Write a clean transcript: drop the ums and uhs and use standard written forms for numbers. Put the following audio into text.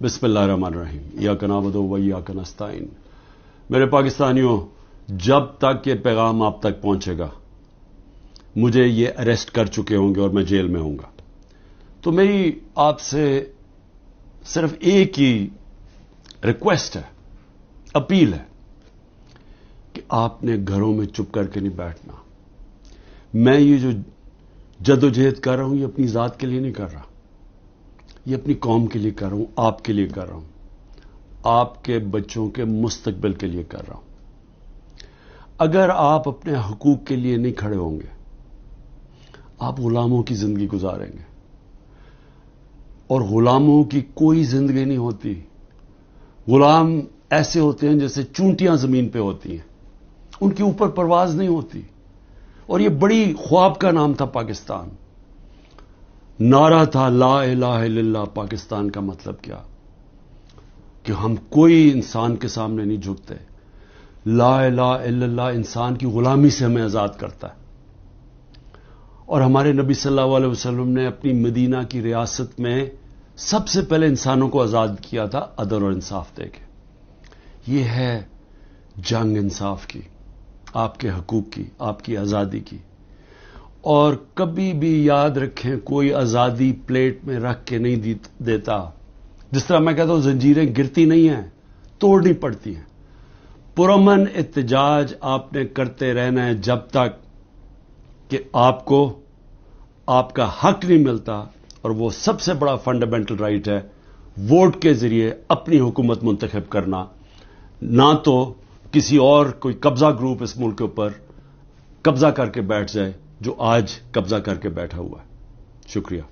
बिस्मिल्लाहिर्रहमानिर्रहीम। इय्याक नअबुदु व इय्याक नस्तईन। मेरे पाकिस्तानियों, जब तक ये पैगाम आप तक पहुंचेगा, मुझे ये अरेस्ट कर चुके होंगे और मैं जेल में होऊंगा। तो मेरी आपसे सिर्फ एक ही रिक्वेस्ट है, अपील है कि आपने घरों में चुप करके नहीं बैठना। मैं ये जो जदोजहद कर रहा हूं, ये अपनी जात के लिए नहीं कर रहा, ये अपनी कौम के लिए कर रहा हूं, आपके लिए कर रहा हूं, आपके बच्चों के मुस्तकबिल के लिए कर रहा हूं। अगर आप अपने हकूक के लिए नहीं खड़े होंगे, आप गुलामों की जिंदगी गुजारेंगे, और गुलामों की कोई जिंदगी नहीं होती। गुलाम ऐसे होते हैं जैसे चूंटियां जमीन पे होती हैं, उनके ऊपर परवाज नहीं होती। और ये बड़ी ख्वाब का नाम था पाकिस्तान। नारा था ला इलाहा इल्लल्लाह। पाकिस्तान का मतलब क्या? कि हम कोई इंसान के सामने नहीं झुकते। ला इलाहा इल्लल्लाह इंसान की गुलामी से हमें आजाद करता है। और हमारे नबी सल्लल्लाहु अलैहि वसल्लम ने अपनी मदीना की रियासत में सबसे पहले इंसानों को आजाद किया था अदल और इंसाफ देके। यह है जंग इंसाफ की, आपके हकूक की, आपकी आजादी की। और कभी भी याद रखें, कोई आजादी प्लेट में रख के नहीं देता। जिस तरह मैं कहता हूं, जंजीरें गिरती नहीं हैं, तोड़नी पड़ती हैं। पुरअमन एहतजाज आपने करते रहना है जब तक कि आपको आपका हक नहीं मिलता। और वो सबसे बड़ा फंडामेंटल राइट है, वोट के जरिए अपनी हुकूमत मुंतखब करना, ना तो किसी और कोई कब्जा ग्रुप इस मुल्क के ऊपर कब्जा करके बैठ जाए जो आज कब्जा करके बैठा हुआ है। शुक्रिया।